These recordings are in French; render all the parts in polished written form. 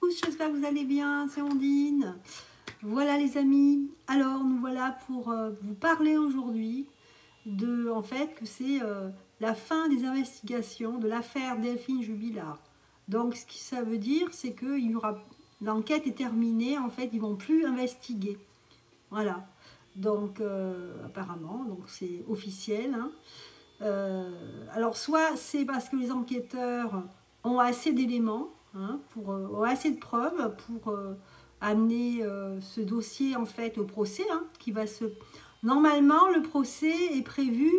tous, j'espère que vous allez bien, c'est Ondine. Voilà les amis, alors nous voilà pour vous parler aujourd'hui de, en fait, que c'est la fin des investigations de l'affaire Delphine Jubilard. Donc ce que ça veut dire, c'est que l'enquête est terminée, en fait, ils vont plus investiguer. Voilà, donc apparemment, donc c'est officiel, hein. Alors soit c'est parce que les enquêteurs ont assez d'éléments, hein, ont assez de preuves pour amener ce dossier en fait au procès, hein, qui va se... Normalement le procès est prévu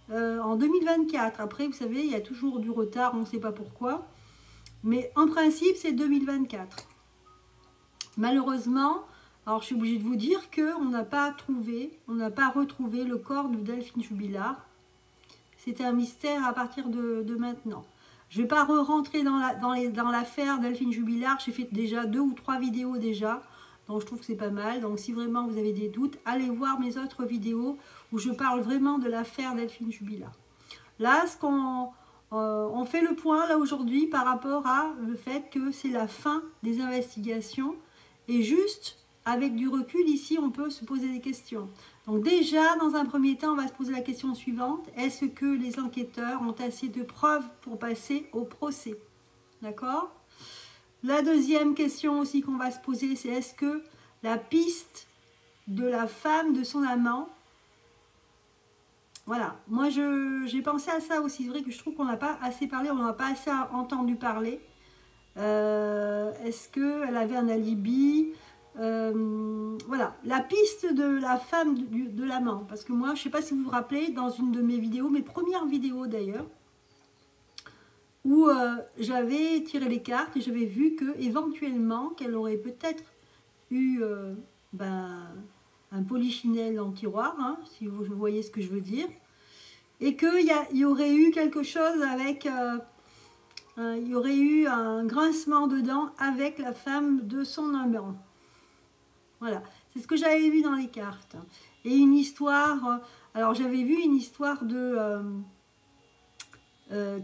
en 2024. Après vous savez il y a toujours du retard, on ne sait pas pourquoi, mais en principe c'est 2024. Malheureusement, alors je suis obligée de vous dire qu'on n'a pas retrouvé le corps de Delphine Jubilard. C'était un mystère à partir de maintenant. Je ne vais pas re-rentrer dans l'affaire Delphine Jubilard. J'ai fait déjà 2 ou 3 vidéos déjà. Donc je trouve que c'est pas mal. Donc si vraiment vous avez des doutes, allez voir mes autres vidéos où je parle vraiment de l'affaire Delphine Jubilard. Là, on fait le point là aujourd'hui par rapport à le fait que c'est la fin des investigations. Et juste avec du recul ici, on peut se poser des questions. Donc déjà, dans un premier temps, on va se poser la question suivante. Est-ce que les enquêteurs ont assez de preuves pour passer au procès? D'accord? La deuxième question aussi qu'on va se poser, c'est est-ce que la piste de la femme de son amant... Voilà, moi j'ai pensé à ça aussi. C'est vrai que je trouve qu'on n'a pas assez parlé, on n'a pas assez entendu parler. Est-ce qu'elle avait un alibi? Voilà, la piste de la femme de l'amant, parce que moi je ne sais pas si vous vous rappelez, dans une de mes vidéos, mes premières vidéos d'ailleurs, où j'avais tiré les cartes et j'avais vu que éventuellement qu'elle aurait peut-être eu un polichinelle en tiroir, hein, si vous voyez ce que je veux dire, et qu'il y aurait eu quelque chose avec il y aurait eu un grincement de dents avec la femme de son amant. Voilà, c'est ce que j'avais vu dans les cartes. Et une histoire, alors j'avais vu une histoire de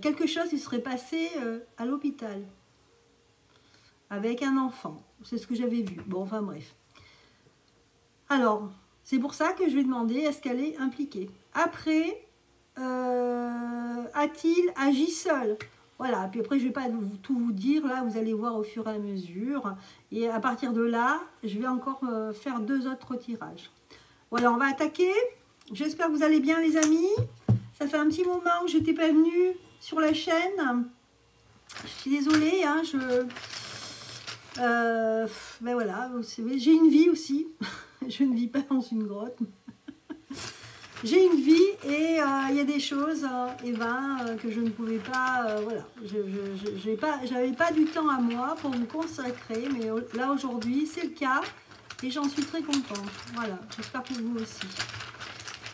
quelque chose qui serait passé à l'hôpital avec un enfant. C'est ce que j'avais vu. Bon, enfin bref. Alors, c'est pour ça que je vais demander, est-ce qu'elle est impliquée? Après, a-t-il agi seul? Voilà, puis après je ne vais pas tout vous dire, là vous allez voir au fur et à mesure. Et à partir de là, je vais encore faire 2 autres tirages. Voilà, on va attaquer. J'espère que vous allez bien les amis. Ça fait un petit moment que je n'étais pas venue sur la chaîne. Je suis désolée, hein, ben voilà, j'ai une vie aussi. Je ne vis pas dans une grotte. J'ai une vie et il y a des choses que je ne pouvais pas, voilà, j'avais pas du temps à moi pour me consacrer, mais là aujourd'hui c'est le cas et j'en suis très contente. Voilà, j'espère que vous aussi.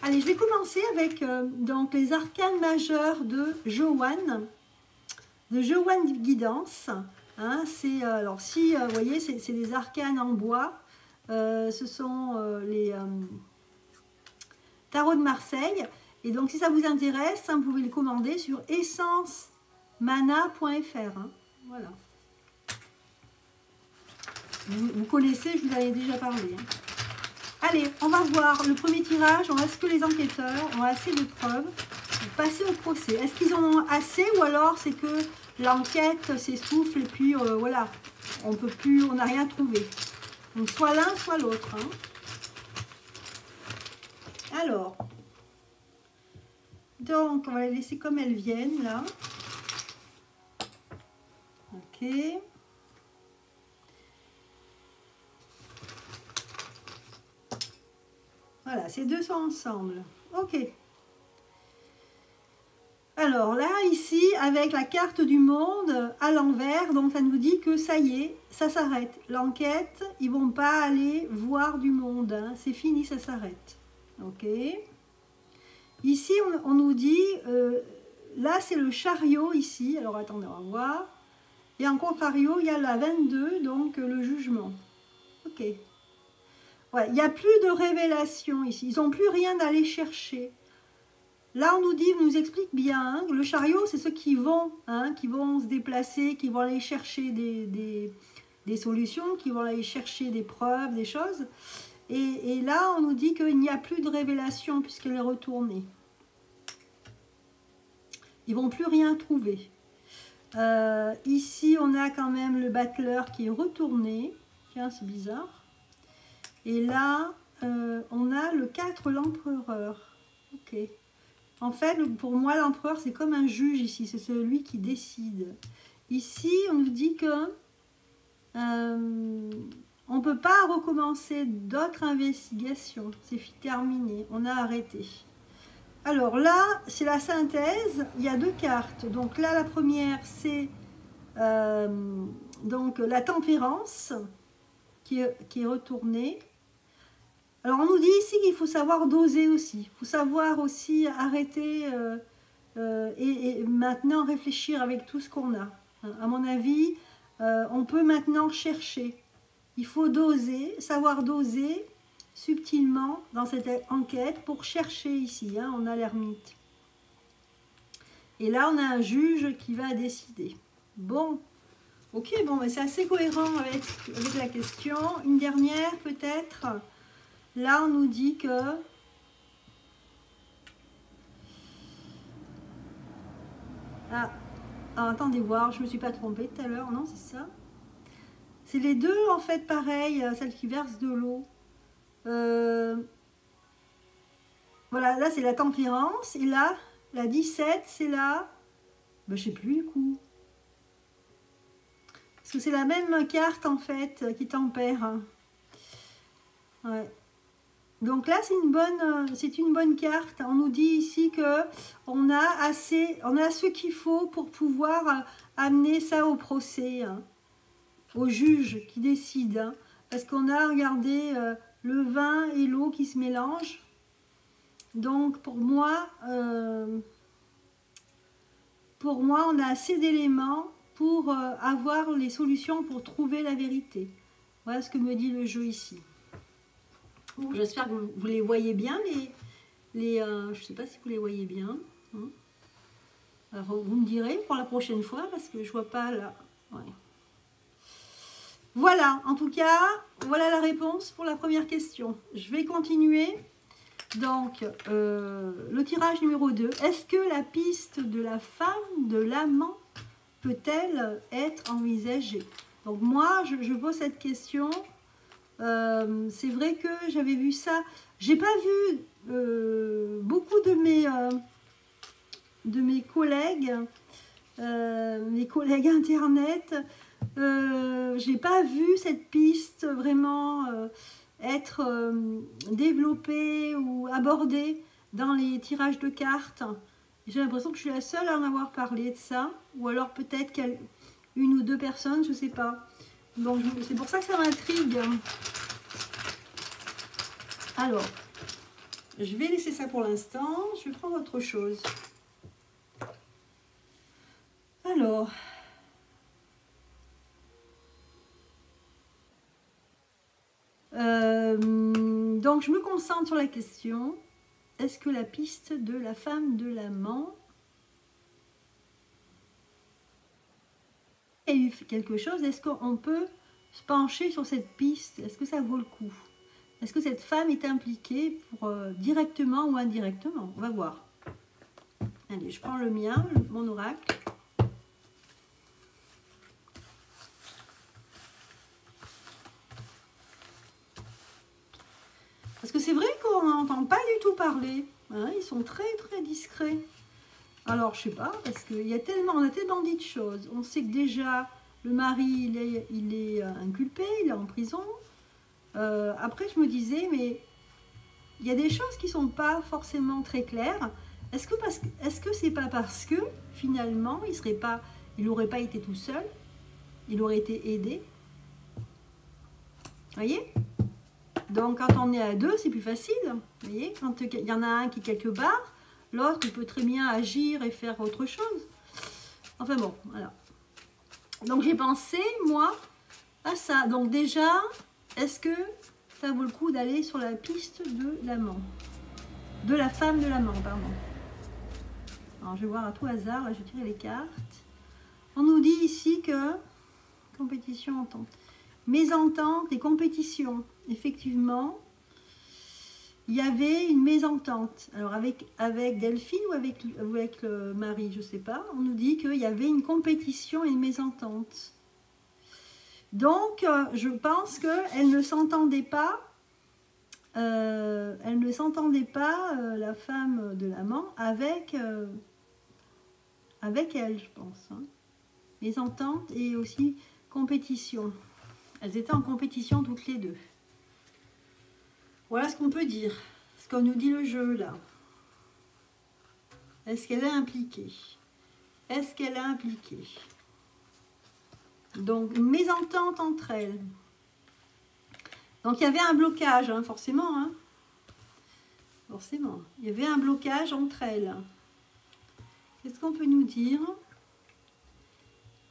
Allez, je vais commencer avec donc les arcanes majeurs de Joanne Guidance. Hein, alors si vous voyez, c'est des arcanes en bois. Ce sont les Tarot de Marseille. Et donc, si ça vous intéresse, hein, vous pouvez le commander sur essencemana.fr. Hein, voilà. Vous connaissez, je vous en ai déjà parlé. Hein. Allez, on va voir le premier tirage. Est-ce que les enquêteurs ont assez de preuves pour passer au procès? Est-ce qu'ils en ont assez ou alors c'est que l'enquête s'essouffle et puis voilà, on peut plus, on n'a rien trouvé. Donc, soit l'un, soit l'autre. Hein. Alors, donc, on va les laisser comme elles viennent, là. Ok. Voilà, ces deux sont ensemble. Ok. Alors là, ici, avec la carte du monde à l'envers, donc ça nous dit que ça y est, ça s'arrête. L'enquête, ils vont pas aller voir du monde. Hein. C'est fini, ça s'arrête. Ok. Ici, on nous dit, là c'est le chariot ici, alors attendez, on va voir. Et en contrario, il y a la 22, donc le jugement. Ok. Ouais, il n'y a plus de révélation ici, ils n'ont plus rien à aller chercher. Là, on nous explique bien, hein, le chariot, c'est ceux qui vont se déplacer, qui vont aller chercher des solutions, qui vont aller chercher des preuves, des choses. Et là, on nous dit qu'il n'y a plus de révélation puisqu'elle est retournée. Ils vont plus rien trouver. Ici, on a quand même le battleur qui est retourné. Tiens, c'est bizarre. Et là, on a le 4, l'empereur. Ok. En fait, pour moi, l'empereur, c'est comme un juge ici. C'est celui qui décide. Ici, on nous dit que on ne peut pas recommencer d'autres investigations. C'est terminé. On a arrêté. Alors là, c'est la synthèse. Il y a 2 cartes. Donc là, la première, c'est donc la tempérance qui est retournée. Alors on nous dit ici qu'il faut savoir doser aussi. Il faut savoir aussi arrêter et maintenant réfléchir avec tout ce qu'on a. À mon avis, on peut maintenant chercher. Il faut doser, savoir doser subtilement dans cette enquête pour chercher ici. Hein, on a l'ermite. Et là, on a un juge qui va décider. Bon, ok, bon, c'est assez cohérent avec la question. Une dernière peut-être. Là, on nous dit que attendez voir, je ne me suis pas trompée tout à l'heure, non, c'est ça. C'est les deux, en fait, pareil, celle qui verse de l'eau. Voilà, là, c'est la tempérance. Et là, la 17, c'est la... Ben, je ne sais plus, du coup. Parce que c'est la même carte, en fait, qui tempère. Ouais. Donc là, c'est une bonne carte. On nous dit ici que on a ce qu'il faut pour pouvoir amener ça au procès, hein, au juge qui décide. Hein, parce qu'on a regardé le vin et l'eau qui se mélangent. Donc pour moi, on a assez d'éléments pour avoir les solutions pour trouver la vérité. Voilà ce que me dit le jeu ici. J'espère que vous les voyez bien, je ne sais pas si vous les voyez bien. Hein. Alors, vous me direz pour la prochaine fois, parce que je ne vois pas là. Ouais. Voilà, en tout cas, voilà la réponse pour la première question. Je vais continuer. Donc, le tirage numéro 2. Est-ce que la piste de la femme, de l'amant, peut-elle être envisagée? Donc moi, je pose cette question. C'est vrai que j'avais vu ça. J'ai pas vu beaucoup de mes collègues, internet. J'ai pas vu cette piste vraiment être développée ou abordée dans les tirages de cartes. J'ai l'impression que je suis la seule à en avoir parlé de ça, ou alors peut-être une ou deux personnes, je sais pas. Donc c'est pour ça que ça m'intrigue. Alors, je vais laisser ça pour l'instant. Je vais prendre autre chose. Alors, donc je me concentre sur la question. Est-ce que la piste de la femme de l'amant a eu quelque chose? Est-ce qu'on peut se pencher sur cette piste? Est-ce que ça vaut le coup? Est-ce que cette femme est impliquée directement ou indirectement? On va voir. Allez, je prends le mien, mon oracle. Parce que c'est vrai qu'on n'entend pas du tout parler. Hein, ils sont très très discrets. Alors, je sais pas, parce qu'on a tellement dit de choses. On sait que déjà, le mari, il est inculpé, il est en prison. Après, je me disais, mais il y a des choses qui ne sont pas forcément très claires. Est-ce que c'est pas parce que, finalement, il n'aurait pas été tout seul, il aurait été aidé? Vous voyez? Donc, quand on est à deux, c'est plus facile. Vous voyez? Quand il y en a un qui est quelque part, l'autre peut très bien agir et faire autre chose. Enfin bon, voilà. Donc, j'ai pensé, moi, à ça. Donc, déjà, est-ce que ça vaut le coup d'aller sur la piste de l'amant? De la femme de l'amant, pardon. Alors, je vais voir à tout hasard. Là, je vais tirer les cartes. On nous dit ici que compétition, entente. Mésentente et compétition. Effectivement, il y avait une mésentente. Alors avec Delphine ou avec le mari, je ne sais pas. On nous dit qu'il y avait une compétition et une mésentente. Donc, je pense qu'elle ne s'entendait pas. Elle ne s'entendait pas, la femme de l'amant, avec elle, je pense. Hein. Mésentente et aussi compétition. Elles étaient en compétition toutes les deux. Voilà ce qu'on peut dire. Ce qu'on nous dit le jeu, là. Est-ce qu'elle est impliquée? Est-ce qu'elle est impliquée? Donc, une mésentente entre elles. Donc, il y avait un blocage, hein, forcément. Hein. Forcément. Il y avait un blocage entre elles. Qu'est-ce qu'on peut nous dire?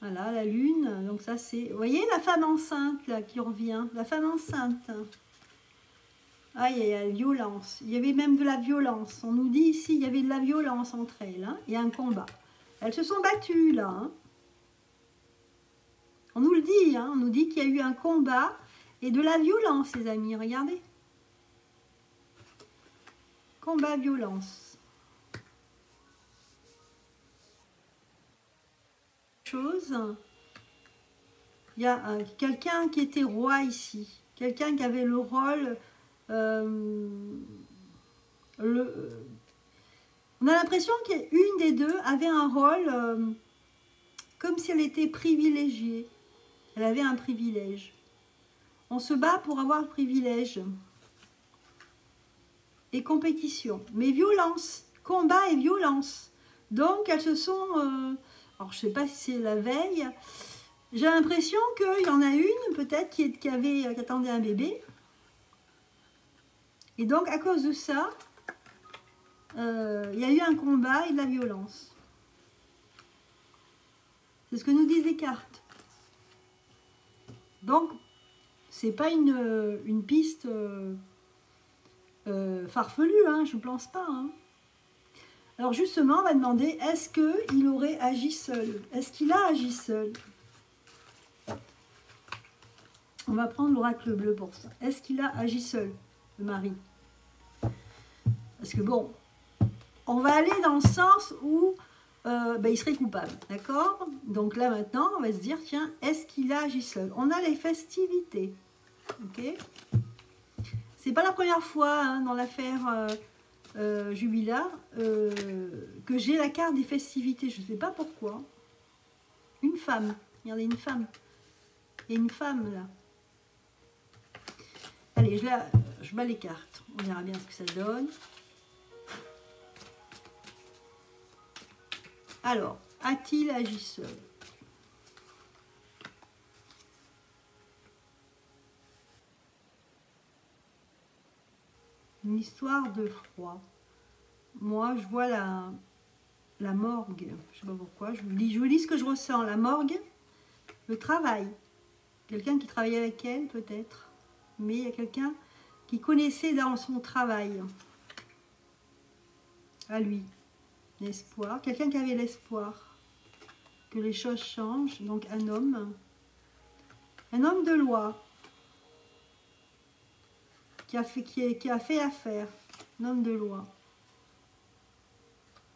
Voilà, la lune. Donc, ça, c'est... Vous voyez la femme enceinte, là, qui revient. La femme enceinte. Ah, il y a la violence. Il y avait même de la violence. On nous dit ici, il y avait de la violence entre elles. Hein, et un combat. Elles se sont battues, là. Hein. On nous le dit. Hein, on nous dit qu'il y a eu un combat et de la violence, les amis. Regardez. Combat, violence. Chose. Il y a quelqu'un qui était roi ici. Quelqu'un qui avait le rôle... on a l'impression qu'une des deux avait un rôle comme si elle était privilégiée. Elle avait un privilège. On se bat pour avoir le privilège. Et compétition. Mais violence. Combat et violence. Donc elles se sont... alors je ne sais pas si c'est la veille. J'ai l'impression qu'il y en a une peut-être qui attendait un bébé. Et donc, à cause de ça, il y a eu un combat et de la violence. C'est ce que nous disent les cartes. Donc, c'est pas une piste farfelue, hein, je ne pense pas. Hein. Alors justement, on va demander, est-ce qu'il aurait agi seul? Est-ce qu'il a agi seul? On va prendre l'oracle bleu pour ça. Est-ce qu'il a agi seul, le mari? Parce que bon, on va aller dans le sens où il serait coupable, d'accord? Donc là maintenant, on va se dire, tiens, est-ce qu'il a agi seul? On a les festivités, ok? C'est pas la première fois hein, dans l'affaire Jubilard que j'ai la carte des festivités. Je ne sais pas pourquoi. Une femme, regardez, une femme. Il y a une femme là. Allez, je bats les cartes. On verra bien ce que ça donne. Alors, a-t-il agi seul? Une histoire de froid. Moi, je vois la morgue. Je ne sais pas pourquoi. Je vous lis ce que je ressens. La morgue, le travail. Quelqu'un qui travaillait avec elle, peut-être. Mais il y a quelqu'un qui connaissait dans son travail. À lui. L'espoir. Quelqu'un qui avait l'espoir que les choses changent. Donc un homme. Un homme de loi. Qui a fait affaire. Un homme de loi.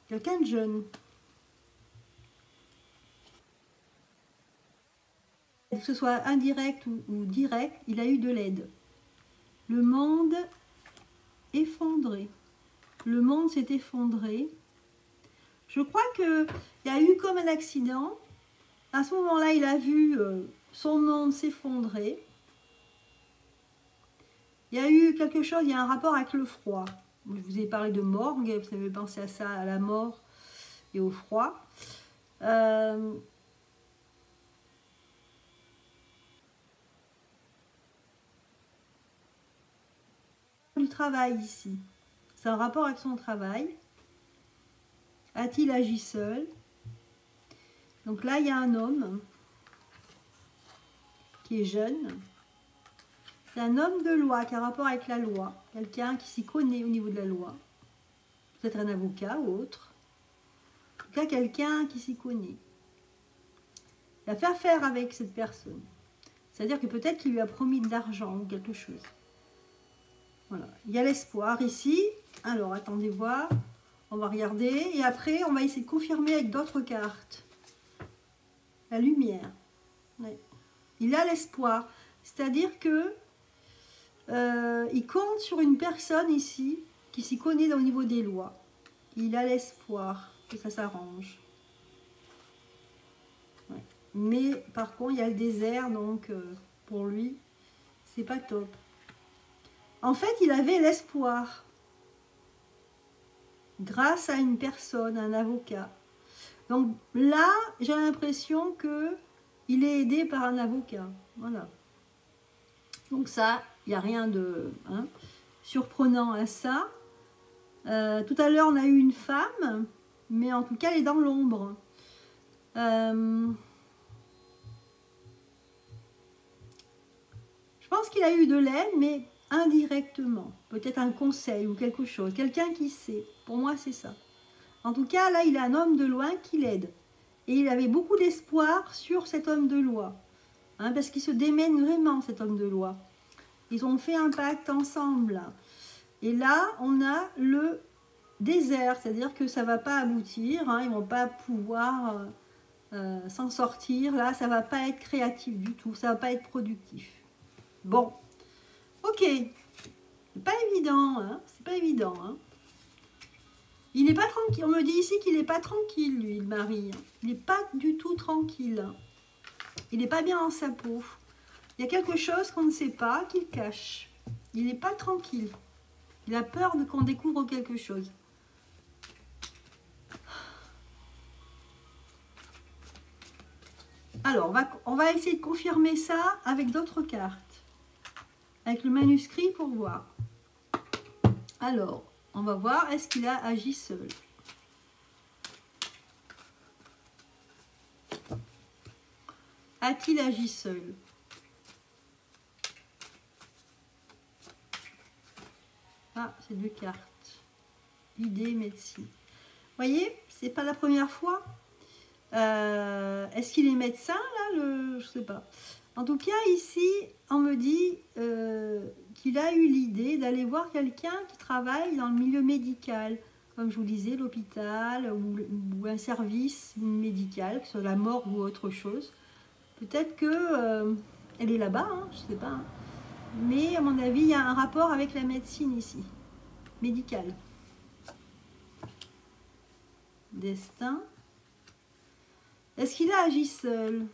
Quelqu'un de jeune. Que ce soit indirect ou direct, il a eu de l'aide. Le monde effondré. Le monde s'est effondré. Je crois qu'il y a eu comme un accident. À ce moment-là, il a vu son monde s'effondrer. Il y a eu quelque chose, il y a un rapport avec le froid. Je vous ai parlé de morgue, vous avez pensé à ça, à la mort et au froid. Du travail ici. C'est un rapport avec son travail. A-t-il agi seul? Donc là, il y a un homme qui est jeune. C'est un homme de loi qui a un rapport avec la loi. Quelqu'un qui s'y connaît au niveau de la loi. Peut-être un avocat ou autre. En tout cas, quelqu'un qui s'y connaît. Il va faire affaire avec cette personne. C'est-à-dire que peut-être qu'il lui a promis de l'argent ou quelque chose. Voilà. Il y a l'espoir ici. Alors, attendez voir. On va regarder. Et après, on va essayer de confirmer avec d'autres cartes. La lumière. Ouais. Il a l'espoir. C'est-à-dire que il compte sur une personne ici qui s'y connaît au niveau des lois. Il a l'espoir que ça s'arrange. Ouais. Mais par contre, il y a le désert, donc pour lui, c'est pas top. En fait, il avait l'espoir grâce à une personne, un avocat. Donc là, j'ai l'impression que il est aidé par un avocat. Voilà. Donc ça, il n'y a rien de surprenant à ça. Tout à l'heure, on a eu une femme, mais en tout cas, elle est dans l'ombre. Je pense qu'il a eu de l'aide, mais indirectement. Peut-être un conseil ou quelque chose. Quelqu'un qui sait. Pour moi, c'est ça. En tout cas, là, il a un homme de loin qui l'aide. Et il avait beaucoup d'espoir sur cet homme de loi. Parce qu'il se démène vraiment, cet homme de loi. Ils ont fait un pacte ensemble. Et là, on a le désert. C'est-à-dire que ça ne va pas aboutir. Ils ne vont pas pouvoir s'en sortir. Là, ça ne va pas être créatif du tout. Ça ne va pas être productif. Bon. Ok. C'est pas évident. C'est pas évident. Il n'est pas tranquille. On me dit ici qu'il n'est pas tranquille, lui, le mari. Il n'est pas du tout tranquille. Il n'est pas bien dans sa peau. Il y a quelque chose qu'on ne sait pas, qu'il cache. Il n'est pas tranquille. Il a peur qu'on découvre quelque chose. Alors, on va essayer de confirmer ça avec d'autres cartes. Avec le manuscrit pour voir. Alors, on va voir, est-ce qu'il a agi seul? A-t-il agi seul? Ah, c'est deux cartes. Idée, médecine. Vous voyez, c'est pas la première fois. Est-ce qu'il est médecin, là? Je sais pas. En tout cas, ici, on me dit qu'il a eu l'idée d'aller voir quelqu'un qui travaille dans le milieu médical. Comme je vous disais, l'hôpital ou un service médical, que ce soit la morgue ou autre chose. Peut-être que elle est là-bas, je ne sais pas. Mais à mon avis, il y a un rapport avec la médecine ici, médicale. Destin. Est-ce qu'il a agi seul?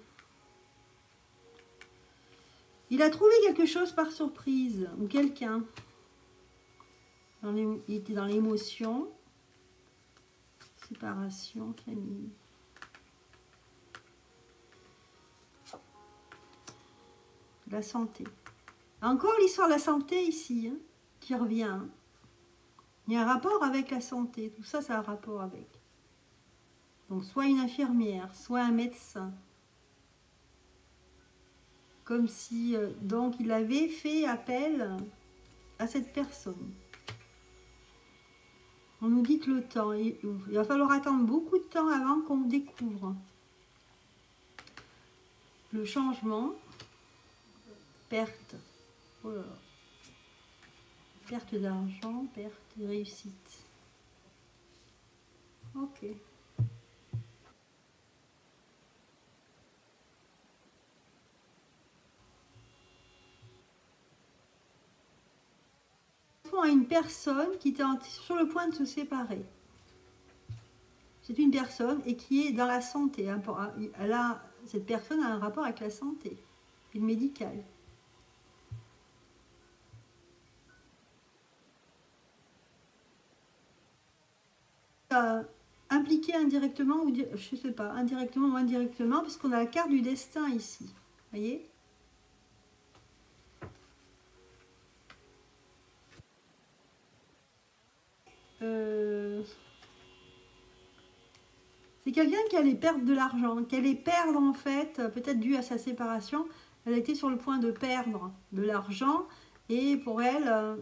Il a trouvé quelque chose par surprise, ou quelqu'un. Il était dans l'émotion. Séparation, famille. La santé. Encore l'histoire de la santé ici, qui revient. Il y a un rapport avec la santé. Tout ça, ça a un rapport avec. Donc, soit une infirmière, soit un médecin. Comme si, donc, il avait fait appel à cette personne. On nous dit que le temps, il va falloir attendre beaucoup de temps avant qu'on découvre. Le changement, perte. Oh là là. Perte d'argent, perte de réussite. Ok. À une personne qui était sur le point de se séparer. C'est une personne et qui est dans la santé. Cette personne a un rapport avec la santé et le médical. Impliqué indirectement ou je sais pas, indirectement ou indirectement, puisqu'on a la carte du destin ici. Vous voyez ? C'est quelqu'un qui allait perdre de l'argent, qui allait perdre en fait, peut-être dû à sa séparation, elle était sur le point de perdre de l'argent et pour elle,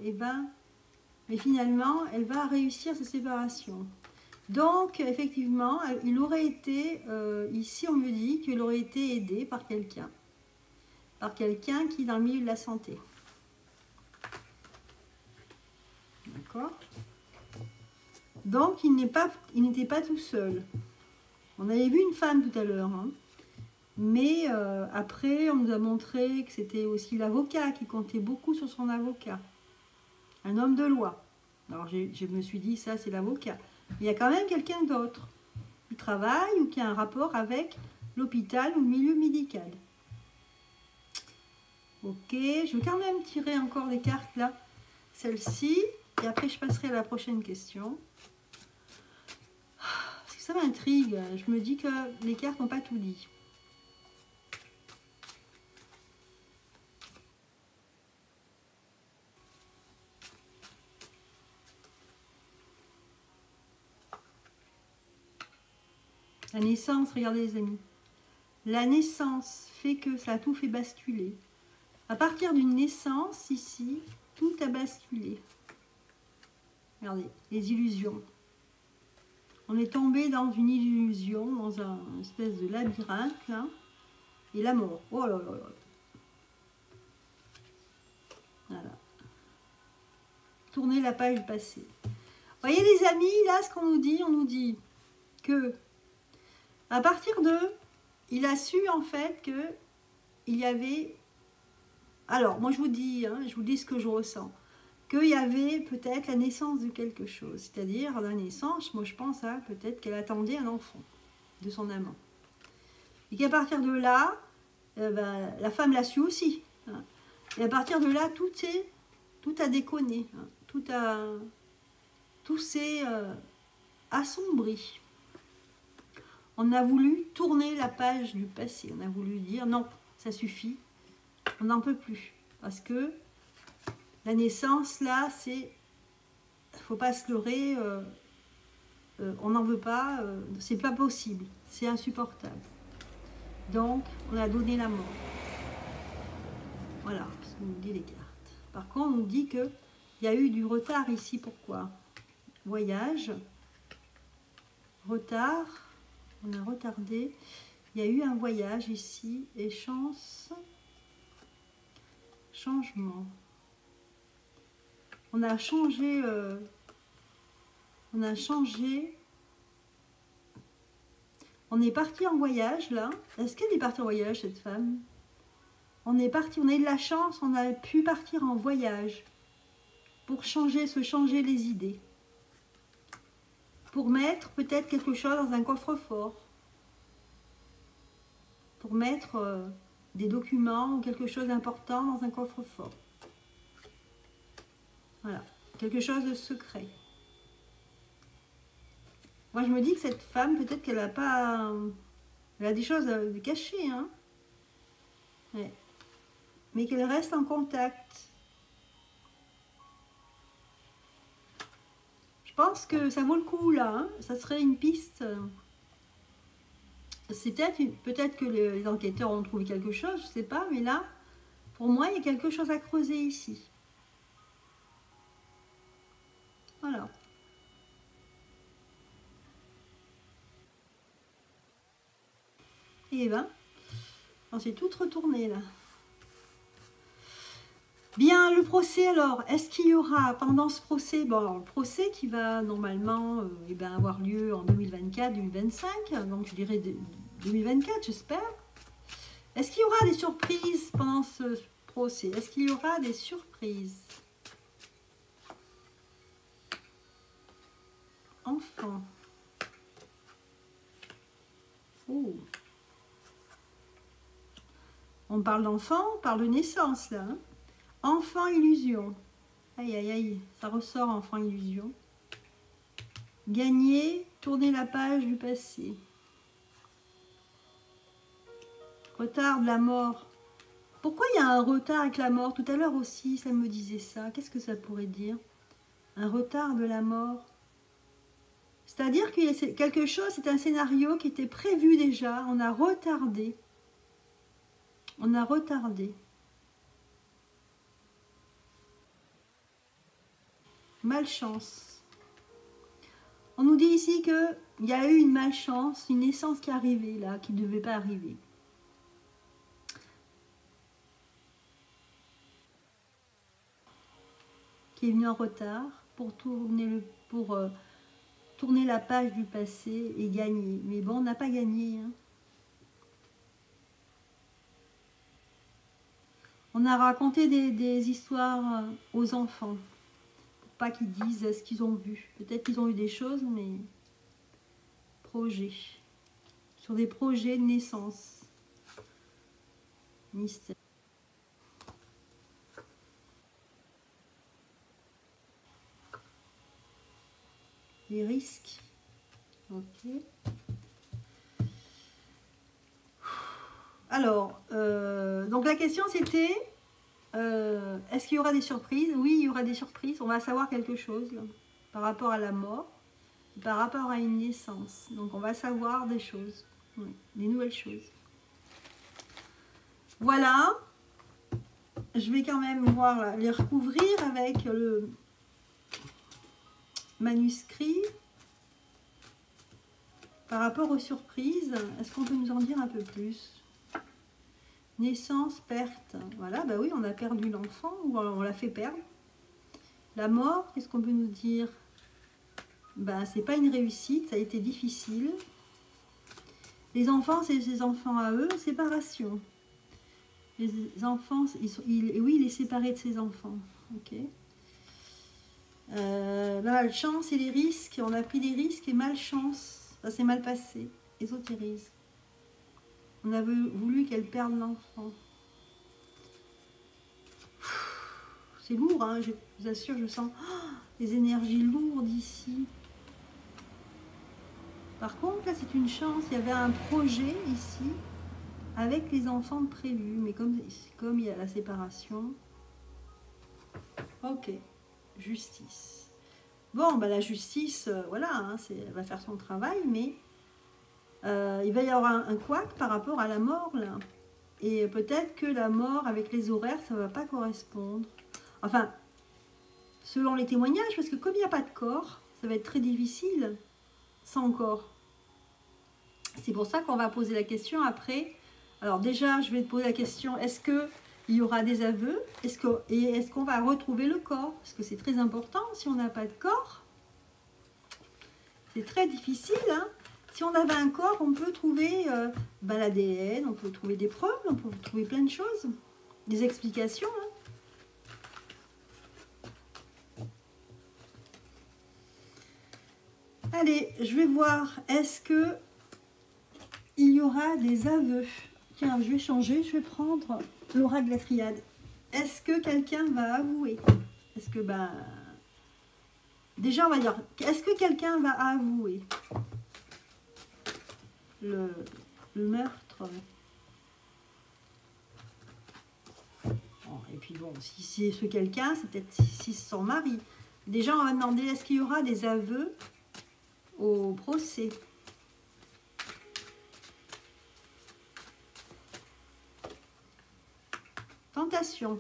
mais finalement, elle va réussir sa séparation. Donc, effectivement, il aurait été, ici on me dit qu'il aurait été aidé par quelqu'un qui est dans le milieu de la santé. D'accord? Donc, il n'était pas tout seul. On avait vu une femme tout à l'heure, hein. Mais après, on nous a montré que c'était aussi l'avocat qui comptait beaucoup sur son avocat. Un homme de loi. Alors, je me suis dit, ça, c'est l'avocat. Il y a quand même quelqu'un d'autre qui travaille ou qui a un rapport avec l'hôpital ou le milieu médical. Ok, je vais quand même tirer encore les cartes là. Celle-ci. Et après, je passerai à la prochaine question. Parce que ça m'intrigue. Je me dis que les cartes n'ont pas tout dit. La naissance, regardez les amis. La naissance fait que ça a tout fait basculer. À partir d'une naissance, ici, tout a basculé. Regardez, les illusions. On est tombé dans une illusion, dans une espèce de labyrinthe, là. Et la mort. Oh là là là. Voilà. Tournez la page passée. Voyez les amis, là, ce qu'on nous dit, on nous dit que à partir de, il a su en fait que il y avait, alors moi je vous dis ce que je ressens, qu'il y avait peut-être la naissance de quelque chose, c'est-à-dire la naissance, moi je pense à peut-être qu'elle attendait un enfant de son amant. Et qu'à partir de là, la femme l'a su aussi. Hein. Et à partir de là, tout a déconné, hein. Tout s'est assombri. On a voulu tourner la page du passé. On a voulu dire non, ça suffit, on n'en peut plus. Parce que la naissance, là, c'est... Il ne faut pas se leurrer, on n'en veut pas, c'est pas possible, c'est insupportable. Donc, on a donné la mort. Voilà ce qu'on nous dit les cartes. Par contre, on nous dit qu'il y a eu du retard ici. Pourquoi? Voyage, retard... On a retardé. Il y a eu un voyage ici. Et chance. Changement. On a changé. On a changé. On est parti en voyage là. Est-ce qu'elle est partie en voyage cette femme? On est parti. On a eu de la chance. On a pu partir en voyage. Pour se changer les idées. Pour mettre peut-être quelque chose dans un coffre-fort. Pour mettre des documents ou quelque chose d'important dans un coffre-fort. Voilà. Quelque chose de secret. Moi, je me dis que cette femme, peut-être qu'elle n'a pas... Elle a des choses à cacher, hein. Ouais. Mais qu'elle reste en contact. Je pense que ça vaut le coup là, hein. Ça serait une piste. C'est peut-être que les enquêteurs ont trouvé quelque chose, je ne sais pas, mais là, pour moi, il y a quelque chose à creuser ici. Voilà. Et ben, on s'est toutes retournées là. Bien, le procès alors, est-ce qu'il y aura pendant ce procès, bon alors, le procès qui va normalement avoir lieu en 2024-2025, donc je dirais 2024 j'espère. Est-ce qu'il y aura des surprises pendant ce procès? Est-ce qu'il y aura des surprises? Enfant. Oh. On parle d'enfant, on parle de naissance là, hein. Enfant illusion. Aïe, aïe, aïe. Ça ressort, enfant illusion. Gagner, tourner la page du passé. Retard de la mort. Pourquoi il y a un retard avec la mort? Tout à l'heure aussi, ça me disait ça. Qu'est-ce que ça pourrait dire? Un retard de la mort. C'est-à-dire qu'il y a quelque chose, c'est un scénario qui était prévu déjà. On a retardé. On a retardé. Malchance. On nous dit ici qu'il y a eu une malchance, une naissance qui est arrivée là, qui ne devait pas arriver. Qui est venu en retard pour tourner, tourner la page du passé et gagner. Mais bon, on n'a pas gagné. Hein. On a raconté des histoires aux enfants. Pour pas qu'ils disent ce qu'ils ont vu. Peut-être qu'ils ont eu des choses, mais... Projets. Sur des projets de naissance. Mystère. Les risques. Ok. Alors, donc la question c'était, est-ce qu'il y aura des surprises? Oui, il y aura des surprises. On va savoir quelque chose là, par rapport à la mort, par rapport à une naissance. Donc on va savoir des choses, oui, des nouvelles choses. Voilà. Je vais quand même voir là, les recouvrir avec le manuscrit. Par rapport aux surprises, est-ce qu'on peut nous en dire un peu plus? Naissance, perte. Voilà, bah oui, on a perdu l'enfant, ou on l'a fait perdre. La mort, qu'est-ce qu'on peut nous dire? Bah, c'est pas une réussite, ça a été difficile. Les enfants, c'est ses enfants à eux, séparation. Les enfants, oui, il est séparé de ses enfants. Ok. La malchance et les risques, on a pris des risques et malchance, ça s'est mal passé. Ésotérisme. On a voulu qu'elle perde l'enfant. C'est lourd, hein, je vous assure, je sens les énergies lourdes ici. Par contre, là, c'est une chance. Il y avait un projet ici avec les enfants prévus. Mais comme il y a la séparation. Ok. Justice. Bon, bah, la justice, voilà, hein, elle va faire son travail, mais il va y avoir un couac par rapport à la mort, là. Et peut-être que la mort, avec les horaires, ça ne va pas correspondre. Enfin, selon les témoignages, parce que comme il n'y a pas de corps, ça va être très difficile sans corps. C'est pour ça qu'on va poser la question après. Alors déjà, je vais te poser la question, est-ce qu'il y aura des aveux? Est-ce qu'on va retrouver le corps? Parce que c'est très important, si on n'a pas de corps, c'est très difficile. Hein. Si on avait un corps, on peut trouver l'ADN, on peut trouver des preuves, on peut trouver plein de choses, des explications. Hein. Allez, je vais voir, est-ce que il y aura des aveux? Tiens, je vais changer, je vais prendre l'oracle de la triade. Est-ce que quelqu'un va avouer? Est-ce que, déjà, on va dire, est-ce que quelqu'un va avouer le meurtre? Bon, et puis bon, si c'est ce quelqu'un, c'est peut-être si c'est son mari. Déjà, on va demander, est-ce qu'il y aura des aveux au procès? Tentation.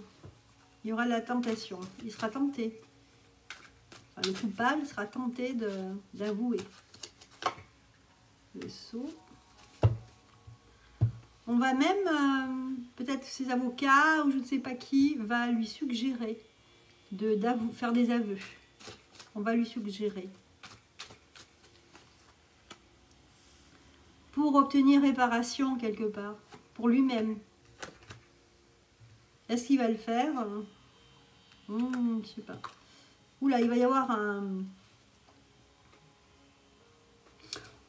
Il y aura la tentation. Il sera tenté. Enfin, le coupable sera tenté d'avouer. Le sceau. On va même, peut-être ses avocats ou je ne sais pas qui, va lui suggérer de faire des aveux. On va lui suggérer. Pour obtenir réparation quelque part. Pour lui-même. Est-ce qu'il va le faire? Je ne sais pas. Oula, il va y avoir un...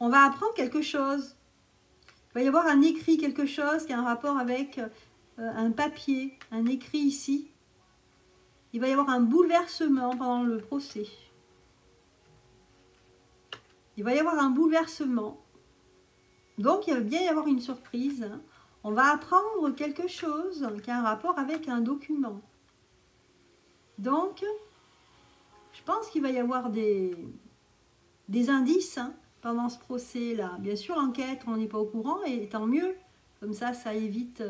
On va apprendre quelque chose. Il va y avoir un écrit, quelque chose qui a un rapport avec un papier, un écrit ici. Il va y avoir un bouleversement pendant le procès. Il va y avoir un bouleversement. Donc, il va bien y avoir une surprise. On va apprendre quelque chose qui a un rapport avec un document. Donc, je pense qu'il va y avoir des indices pendant ce procès-là. Bien sûr, l'enquête, on n'est pas au courant, et tant mieux. Comme ça, ça évite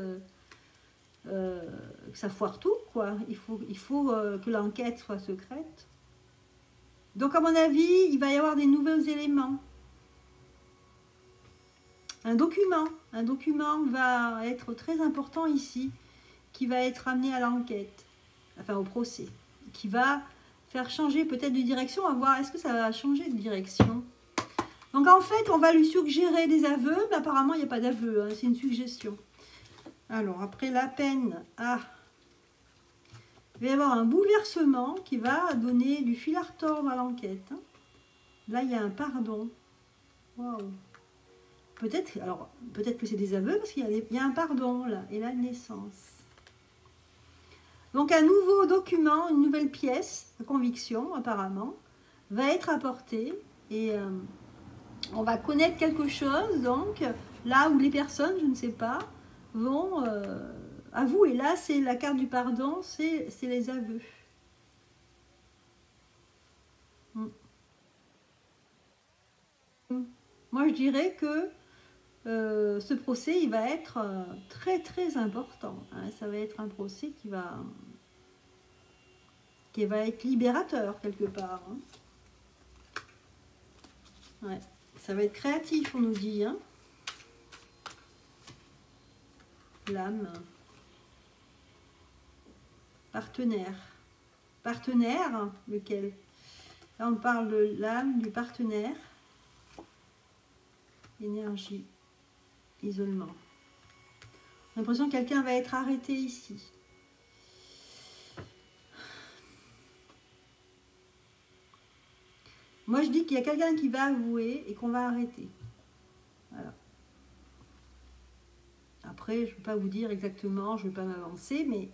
que ça foire tout, quoi. Il faut que l'enquête soit secrète. Donc, à mon avis, il va y avoir des nouveaux éléments. Un document va être très important ici, qui va être amené à l'enquête, enfin au procès, qui va faire changer peut-être de direction, à voir est-ce que ça va changer de direction. Donc en fait, on va lui suggérer des aveux, mais apparemment il n'y a pas d'aveu, hein, c'est une suggestion. Alors après la peine, il va y avoir un bouleversement qui va donner du fil à retordre à l'enquête. Hein. Là il y a un pardon. Waouh. Peut-être que c'est des aveux parce qu'il y a un pardon là, et la naissance. Donc un nouveau document, une nouvelle pièce de conviction apparemment, va être apportée et on va connaître quelque chose, donc là où les personnes, je ne sais pas, vont avouer. Là c'est la carte du pardon, c'est les aveux. Moi je dirais que ce procès il va être très très important. Hein. Ça va être un procès qui va être libérateur quelque part. Hein. Ouais. Ça va être créatif, on nous dit. Hein. L'âme. Partenaire. Partenaire, lequel? Là, on parle de l'âme, du partenaire. Énergie. Isolement. J'ai l'impression que quelqu'un va être arrêté ici. Moi, je dis qu'il y a quelqu'un qui va avouer et qu'on va arrêter. Voilà. Après, je ne vais pas vous dire exactement, je ne vais pas m'avancer, mais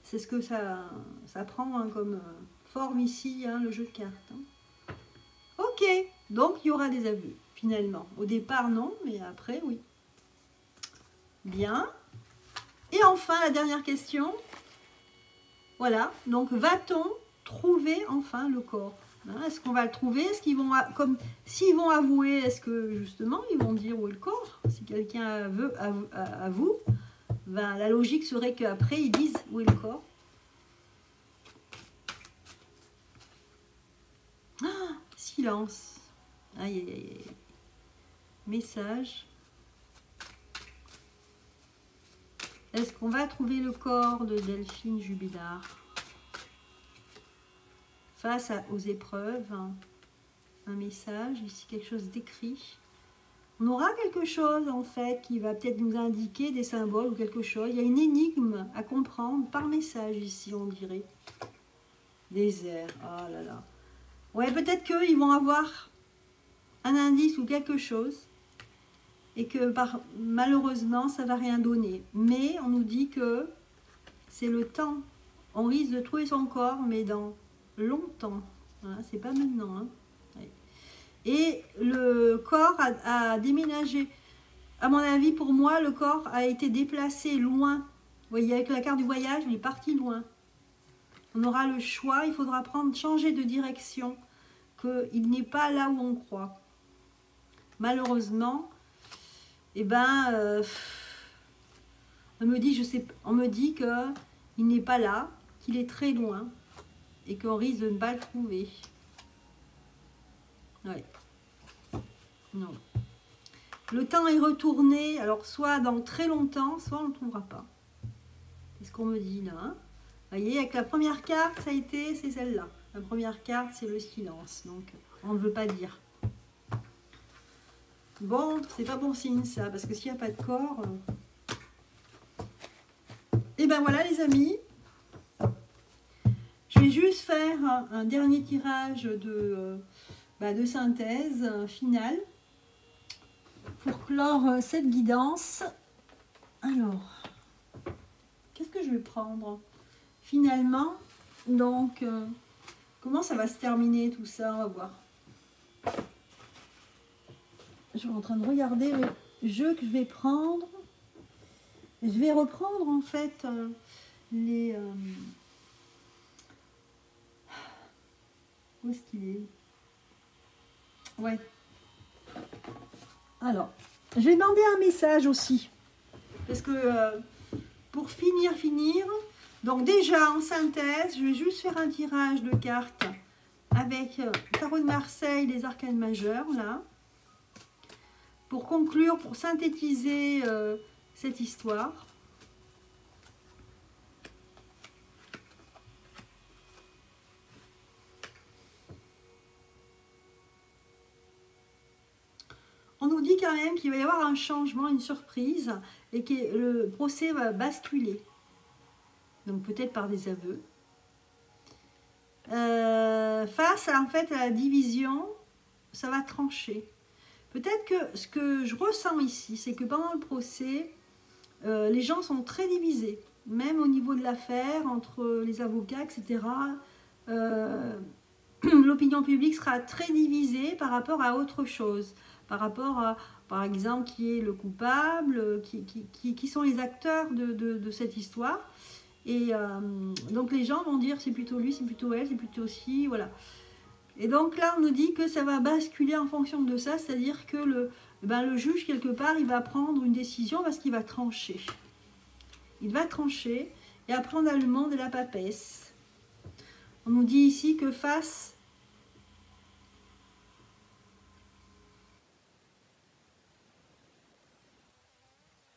c'est ce que ça prend hein, comme forme ici, hein, le jeu de cartes. Hein. Ok, donc il y aura des aveux, finalement. Au départ, non, mais après, oui. Bien. Et enfin, la dernière question. Voilà, donc va-t-on trouver enfin le corps? Est-ce qu'on va le trouver? Est-ce qu'ils vont, comme s'ils vont avouer, est-ce que justement ils vont dire où est le corps? Si quelqu'un avoue, ben, la logique serait qu'après ils disent où est le corps. Ah, silence. Aïe, aïe, aïe. Message. Est-ce qu'on va trouver le corps de Delphine Jubilard face aux épreuves? Un message, ici quelque chose d'écrit. On aura quelque chose en fait qui va peut-être nous indiquer des symboles ou quelque chose. Il y a une énigme à comprendre par message ici, on dirait. Désert, oh là là. Ouais, peut-être qu'ils vont avoir un indice ou quelque chose et que malheureusement ça va rien donner. Mais on nous dit que c'est le temps. On risque de trouver son corps, mais dans longtemps. Hein, c'est pas maintenant. Hein. Ouais. Et le corps a déménagé. À mon avis, pour moi, le corps a été déplacé loin. Vous voyez, avec la carte du voyage, il est parti loin. On aura le choix, il faudra changer de direction, qu'il n'est pas là où on croit. Malheureusement, eh ben, on me dit qu'il n'est pas là, qu'il est très loin et qu'on risque de ne pas le trouver. Ouais. Non. Le temps est retourné, alors soit dans très longtemps, soit on ne le trouvera pas. C'est ce qu'on me dit là. Hein. Vous voyez, avec la première carte, c'est celle-là. La première carte, c'est le silence. Donc, on ne veut pas dire. Bon, c'est pas bon signe ça, parce que s'il n'y a pas de corps... Et ben voilà les amis. Je vais juste faire un dernier tirage de synthèse finale pour clore cette guidance. Alors, qu'est-ce que je vais prendre finalement? Donc, comment ça va se terminer tout ça? On va voir. Je suis en train de regarder le jeu que je vais prendre. Je vais reprendre en fait les... Où est-ce qu'il est? Ouais. Alors, je vais demander un message aussi. Parce que pour finir, donc déjà en synthèse, je vais juste faire un tirage de cartes avec Tarot de Marseille, les arcanes majeures, là. Pour conclure, pour synthétiser cette histoire. On nous dit quand même qu'il va y avoir un changement, une surprise, et que le procès va basculer. Donc peut-être par des aveux. Face à, en fait, à la division, ça va trancher. Peut-être que ce que je ressens ici, c'est que pendant le procès, les gens sont très divisés. Même au niveau de l'affaire, entre les avocats, etc. L'opinion publique sera très divisée par rapport à autre chose. Par rapport à, par exemple, qui est le coupable, qui sont les acteurs de cette histoire. Et donc les gens vont dire c'est plutôt lui, c'est plutôt elle, c'est plutôt ci, voilà. Et donc là on nous dit que ça va basculer en fonction de ça, c'est-à-dire que le juge quelque part il va prendre une décision parce qu'il va trancher. Il va trancher et après on a le monde de la papesse. On nous dit ici que face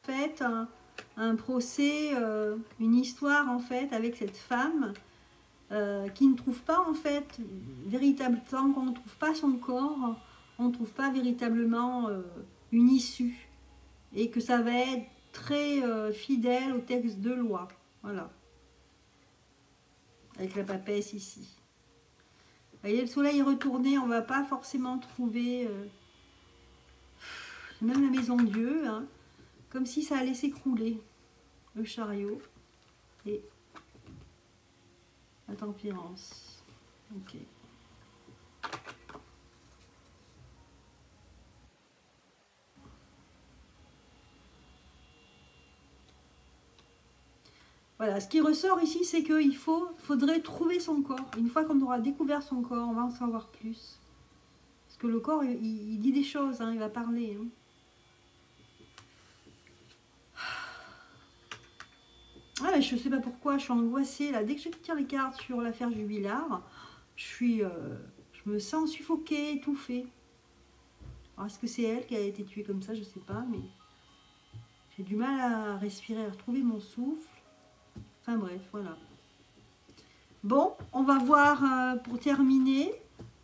fait un procès, une histoire en fait avec cette femme qui ne trouve pas en fait véritablement, tant qu'on ne trouve pas son corps, on ne trouve pas véritablement une issue et que ça va être très fidèle au texte de loi, voilà, avec la papesse ici. Vous voyez, le soleil est retourné, on ne va pas forcément trouver même la maison de Dieu, hein, comme si ça allait s'écrouler, le chariot et la tempérance. Ok. Voilà, ce qui ressort ici, c'est qu'il faudrait trouver son corps. Une fois qu'on aura découvert son corps, on va en savoir plus. Parce que le corps, il dit des choses, hein, il va parler. Hein. Ah, je ne sais pas pourquoi, je suis angoissée. Là. Dès que je tire les cartes sur l'affaire Jubilard, je me sens suffoquée, étouffée. Alors, est-ce que c'est elle qui a été tuée comme ça? Je ne sais pas, mais j'ai du mal à respirer, à retrouver mon souffle. Enfin bref, voilà. Bon, on va voir pour terminer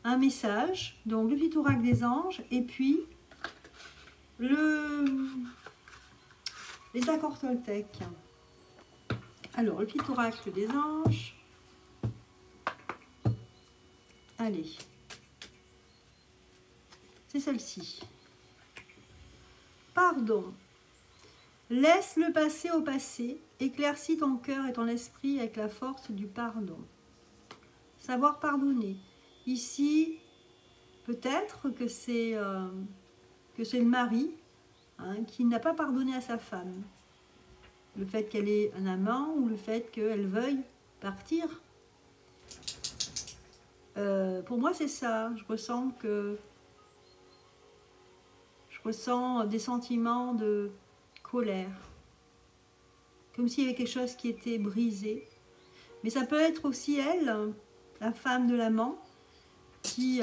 un message. Donc le petit oracle des anges et puis les accords Toltec. Alors le petit oracle des anges. Allez. C'est celle-ci. Pardon. Laisse le passé au passé. Éclaircis ton cœur et ton esprit avec la force du pardon. Savoir pardonner. Ici, peut-être que c'est le mari qui n'a pas pardonné à sa femme. Le fait qu'elle ait un amant ou le fait qu'elle veuille partir. Pour moi, c'est ça. Je ressens des sentiments de colère. Comme s'il y avait quelque chose qui était brisé. Mais ça peut être aussi elle, la femme de l'amant, qui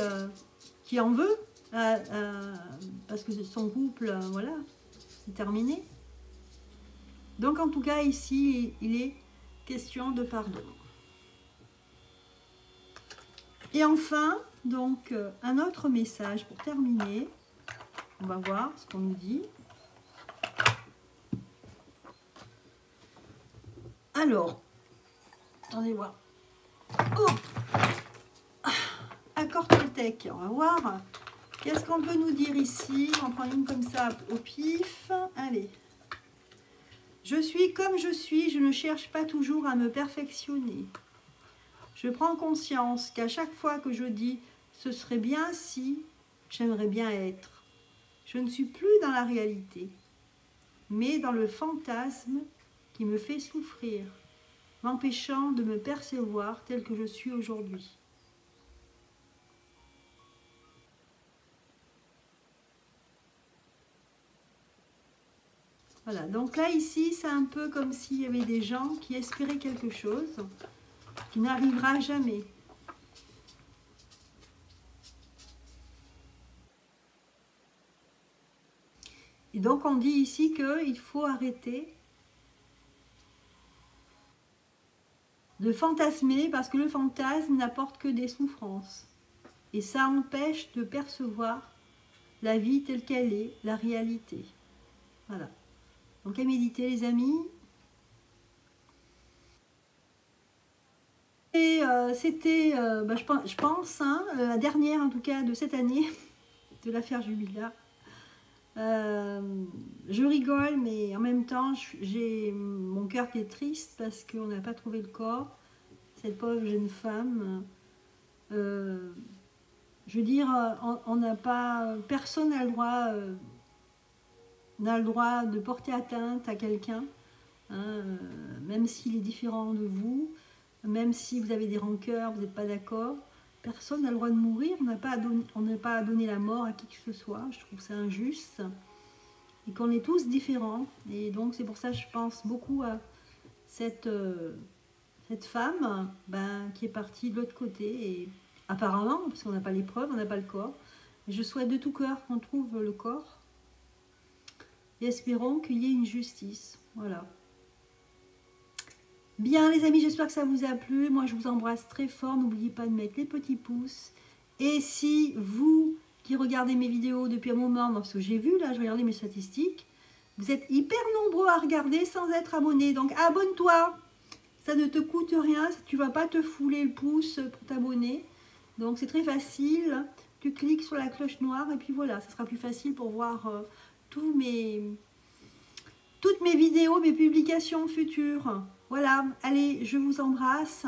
en veut, parce que son couple, voilà, c'est terminé. Donc en tout cas, ici, il est question de pardon. Et enfin, donc, un autre message pour terminer. On va voir ce qu'on nous dit. Alors, attendez voir. Oh, accord Toltec. On va voir. Qu'est-ce qu'on peut nous dire ici? On prend une comme ça au pif. Allez. Je suis comme je suis. Je ne cherche pas toujours à me perfectionner. Je prends conscience qu'à chaque fois que je dis « ce serait bien si », j'aimerais bien être. Je ne suis plus dans la réalité, mais dans le fantasme qui me fait souffrir, m'empêchant de me percevoir tel que je suis aujourd'hui. Voilà, donc là, ici, c'est un peu comme s'il y avait des gens qui espéraient quelque chose qui n'arrivera jamais. Et donc on dit ici qu'il faut arrêter de fantasmer parce que le fantasme n'apporte que des souffrances. Et ça empêche de percevoir la vie telle qu'elle est, la réalité. Voilà. Donc à méditer les amis. Et c'était, je pense, hein, la dernière en tout cas de cette année, de l'affaire Jubilard. Je rigole, mais en même temps, j'ai mon cœur qui est triste parce qu'on n'a pas trouvé le corps. Cette pauvre jeune femme. Je veux dire, on n'a pas, personne n'a le droit de porter atteinte à quelqu'un, hein, même s'il est différent de vous, même si vous avez des rancœurs, vous n'êtes pas d'accord. Personne n'a le droit de mourir, on n'a pas à donner la mort à qui que ce soit. Je trouve ça injuste et qu'on est tous différents. Et donc c'est pour ça que je pense beaucoup à cette femme qui est partie de l'autre côté. Et apparemment, parce qu'on n'a pas les preuves, on n'a pas le corps. Et je souhaite de tout cœur qu'on trouve le corps. Et espérons qu'il y ait une justice. Voilà. Bien les amis, j'espère que ça vous a plu. Moi je vous embrasse très fort. N'oubliez pas de mettre les petits pouces. Et si vous qui regardez mes vidéos depuis un moment, parce que j'ai vu là, je regardais mes statistiques, vous êtes hyper nombreux à regarder sans être abonné. Donc abonne-toi. Ça ne te coûte rien. Tu ne vas pas te fouler le pouce pour t'abonner. Donc c'est très facile. Tu cliques sur la cloche noire et puis voilà, ça sera plus facile pour voir toutes mes vidéos, mes publications futures. Voilà, allez, je vous embrasse.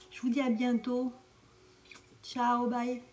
Je vous dis à bientôt. Ciao, bye.